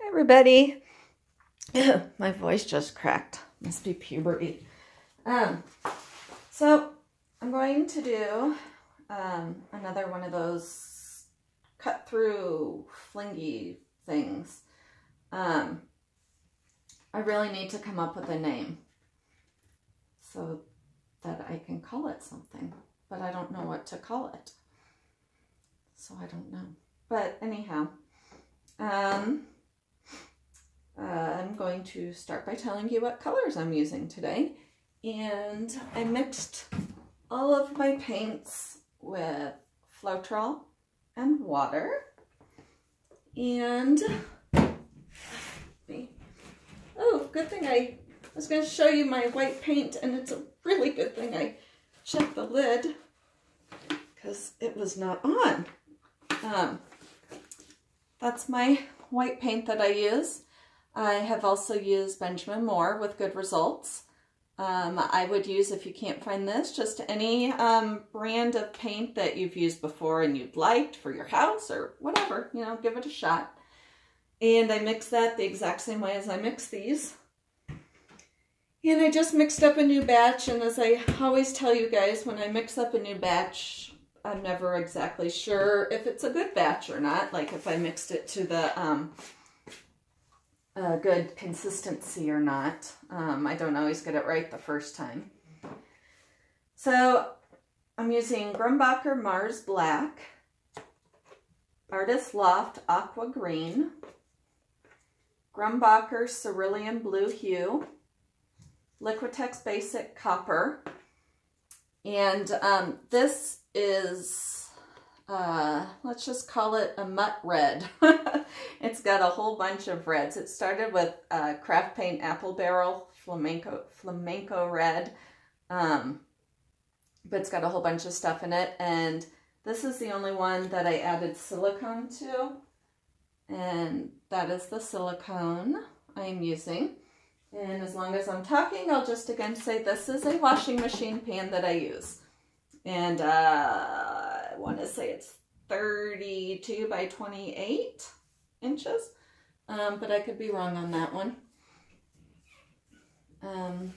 Everybody. My voice just cracked. Must be puberty. So I'm going to do another one of those cut through flingy things. I really need to come up with a name so that I can call it something, but I don't know what to call it. So I don't know. But anyhow, I'm going to start by telling you what colors I'm using today. And I mixed all of my paints with Floetrol and water. And, oh, good thing I was going to show you my white paint, and it's a really good thing I checked the lid because it was not on. That's my white paint that I use. I have also used Benjamin Moore with good results. I would use, if you can't find this, just any brand of paint that you've used before and you'd liked for your house or whatever, you know, give it a shot. And I mix that the exact same way as I mix these. And I just mixed up a new batch, and as I always tell you guys, when I mix up a new batch, I'm never exactly sure if it's a good batch or not, like if I mixed it to the good consistency or not. I don't always get it right the first time. So I'm using Grumbacher Mars Black, Artist Loft Aqua Green, Grumbacher Cerulean Blue Hue, Liquitex Basic Copper, and this is, let's just call it a mutt red. It's got a whole bunch of reds. It started with Craft Paint Apple Barrel Flamenco Red, but it's got a whole bunch of stuff in it. And this is the only one that I added silicone to, and that is the silicone I'm using. And as long as I'm talking, I'll just again say this is a washing machine pan that I use. And I want to say it's 32 by 28 inches, but I could be wrong on that one. Can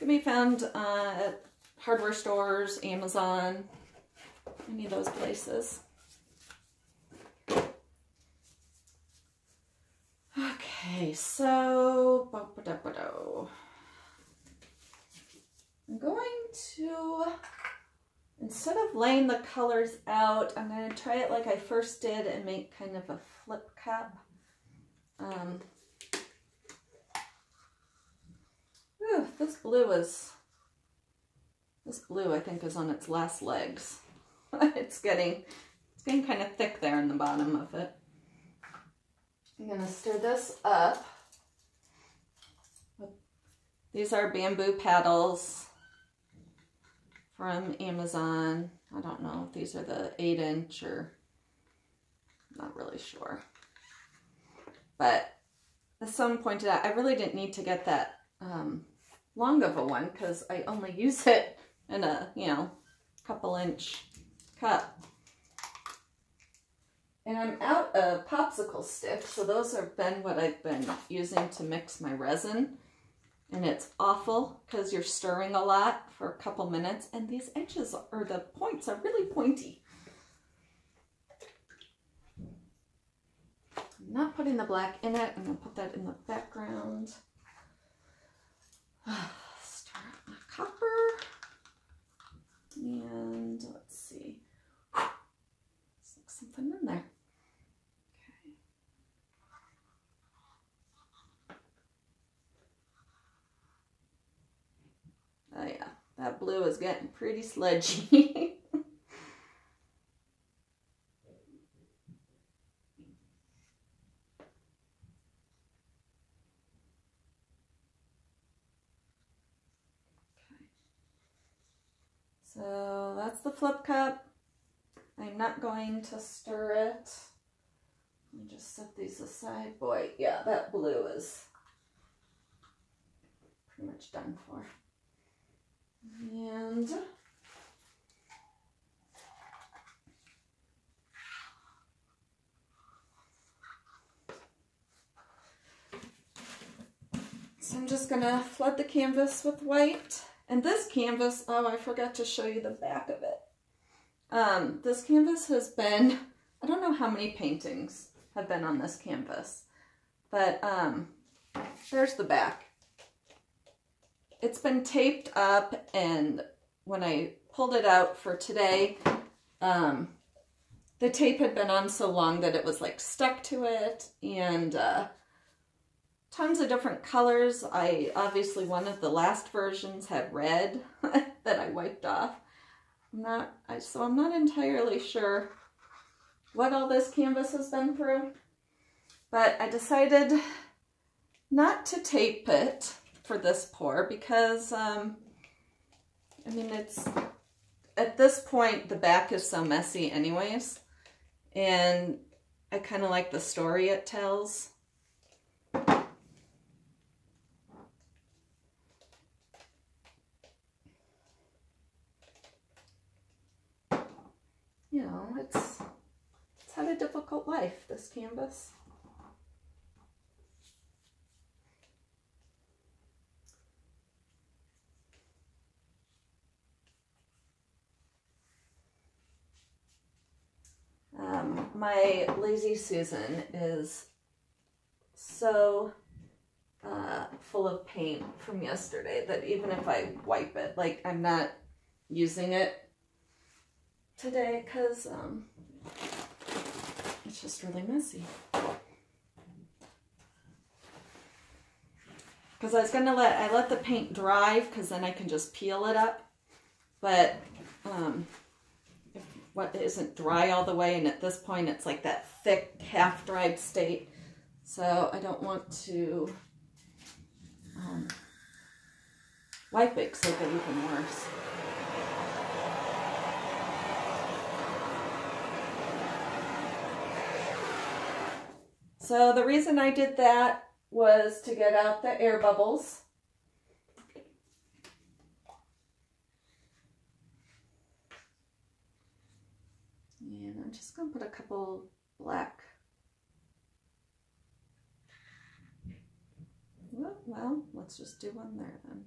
be found at hardware stores, Amazon, any of those places. Okay, so I'm going to, instead of laying the colors out, I'm going to try it like I first did and make kind of a flip cap. This blue I think is on its last legs. It's getting kind of thick there in the bottom of it. I'm going to stir this up. These are bamboo paddles from Amazon. I don't know if these are the 8-inch or not really sure. But as someone pointed out, I really didn't need to get that long of a one because I only use it in a, you know, couple-inch cup. And I'm out of popsicle sticks, so those have been what I've been using to mix my resin. And it's awful because you're stirring a lot for a couple minutes, and these edges, or the points, are really pointy. I'm not putting the black in it. I'm going to put that in the background. Stir up my copper. And let's see. Stick something in there. Oh yeah, that blue is getting pretty sludgy. Okay. So that's the flip cup. I'm not going to stir it. Let me just set these aside. Boy, yeah, that blue is pretty much done for. And So I'm just gonna flood the canvas with white. And this canvas, oh, I forgot to show you the back of it. This canvas has been, I don't know how many paintings have been on this canvas, but there's the back. It's been taped up, and when I pulled it out for today, the tape had been on so long that it was like stuck to it, and tons of different colors. Obviously one of the last versions had red that I wiped off. So I'm not entirely sure what all this canvas has been through, but I decided not to tape it for this pour because, I mean, it's, at this point, the back is so messy anyways, and I kind of like the story it tells. You know, it's had a difficult life, this canvas. My Lazy Susan is so full of paint from yesterday that even if I wipe it, like, I'm not using it today because it's just really messy. Because I was gonna let the paint dry because then I can just peel it up, but if what isn't dry all the way, and at this point it's like that thick half-dried state, so I don't want to wipe it because it'll get even worse. So the reason I did that was to get out the air bubbles. And I'm just going to put a couple black. Well, let's just do one there then.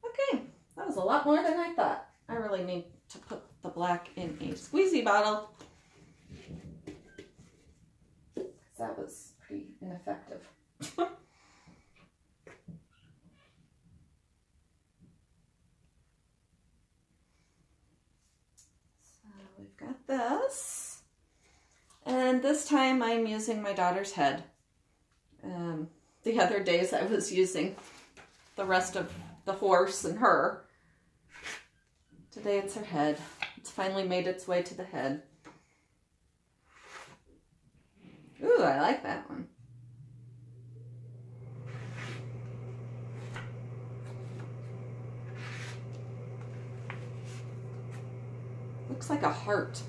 Okay, that was a lot more than I thought. I really need to put the black in a squeezy bottle. That was pretty ineffective. So we've got this. And this time I'm using my daughter's head. The other days I was using the rest of the horse and her. Today it's her head. It's finally made its way to the head. Ooh, I like that one. Looks like a heart.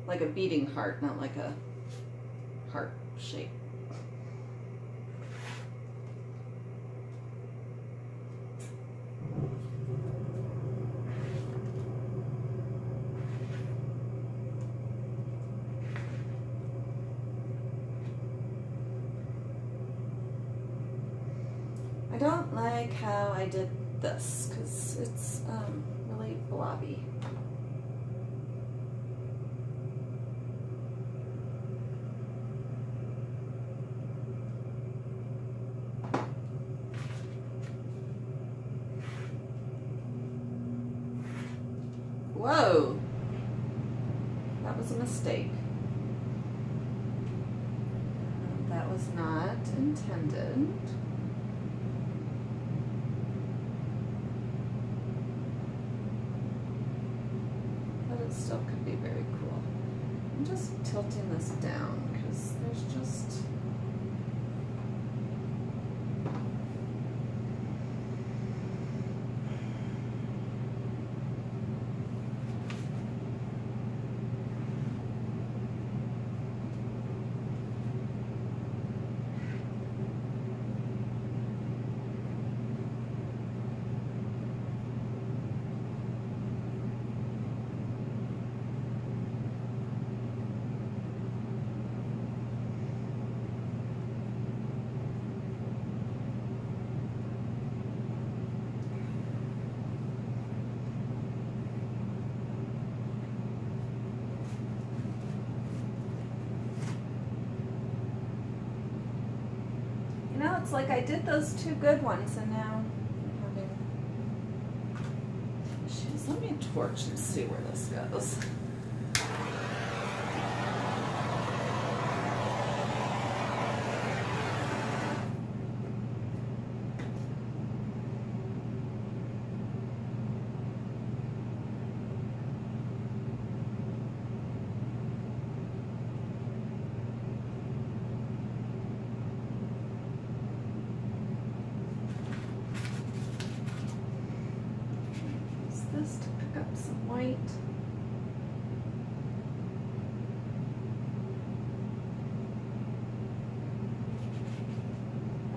Like a beating heart, not like a heart shape. I don't like how I did this because it's really blobby. Whoa, that was a mistake. That was not intended. Still could be very cool. I'm just tilting this down because there's just it's like I did those two good ones and now I'm having issues. Let me torch and see where this goes. This to pick up some white.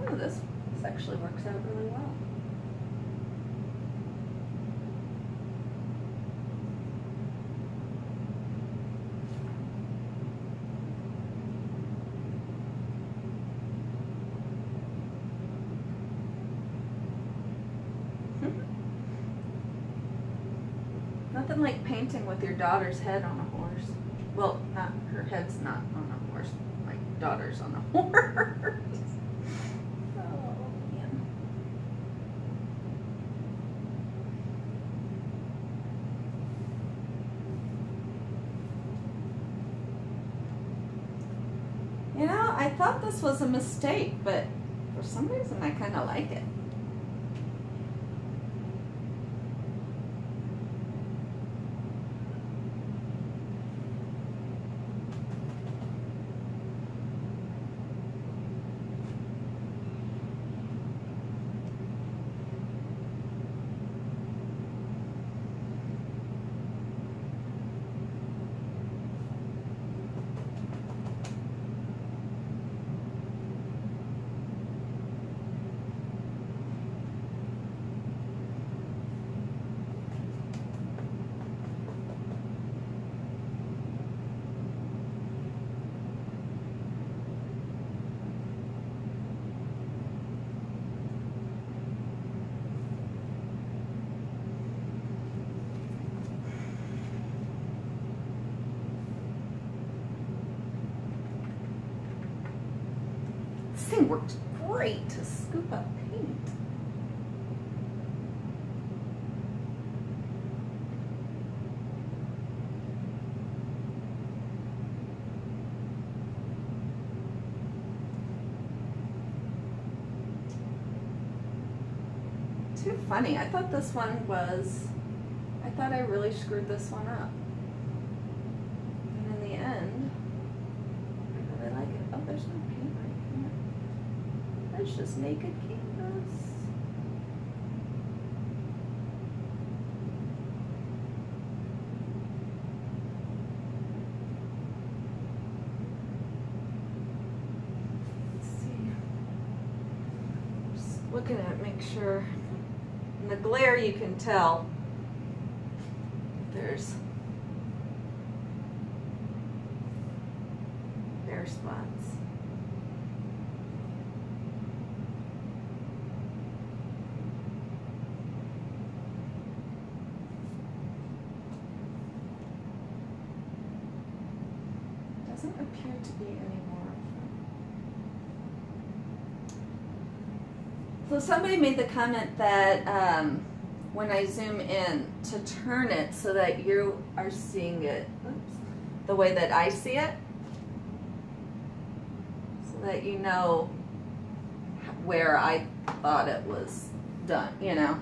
Oh, this actually works out really well. Nothing like painting with your daughter's head on a horse. Well, not her head's not on a horse. My daughter's on a horse. Oh, man. You know, I thought this was a mistake, but for some reason I kind of like it. This thing works great to scoop up paint. Too funny. I thought this one was, I thought I really screwed this one up. And in the end, I really like it. Oh, there's no paint right here. That's just naked canvas. Let's see. Just looking at it, make sure. In the glare you can tell there's bare spots. Doesn't appear to be any more of them. So somebody made the comment that when I zoom in, to turn it so that you are seeing it the way that I see it, so that you know where I thought it was done, you know.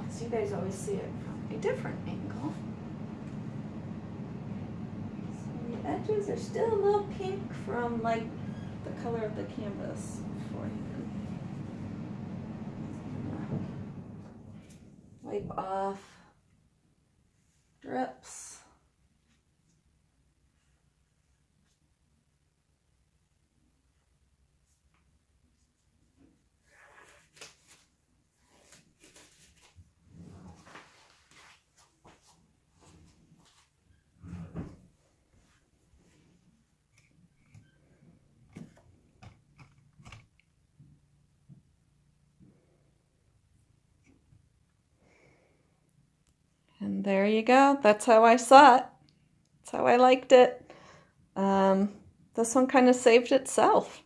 So you guys always see it from a different angle. So the edges are still a little pink from like the color of the canvas beforehand. Wipe off drips. And there you go. That's how I saw it. That's how I liked it. This one kind of saved itself.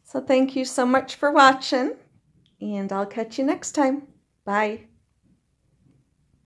So So thank you so much for watching, and I'll catch you next time. Bye.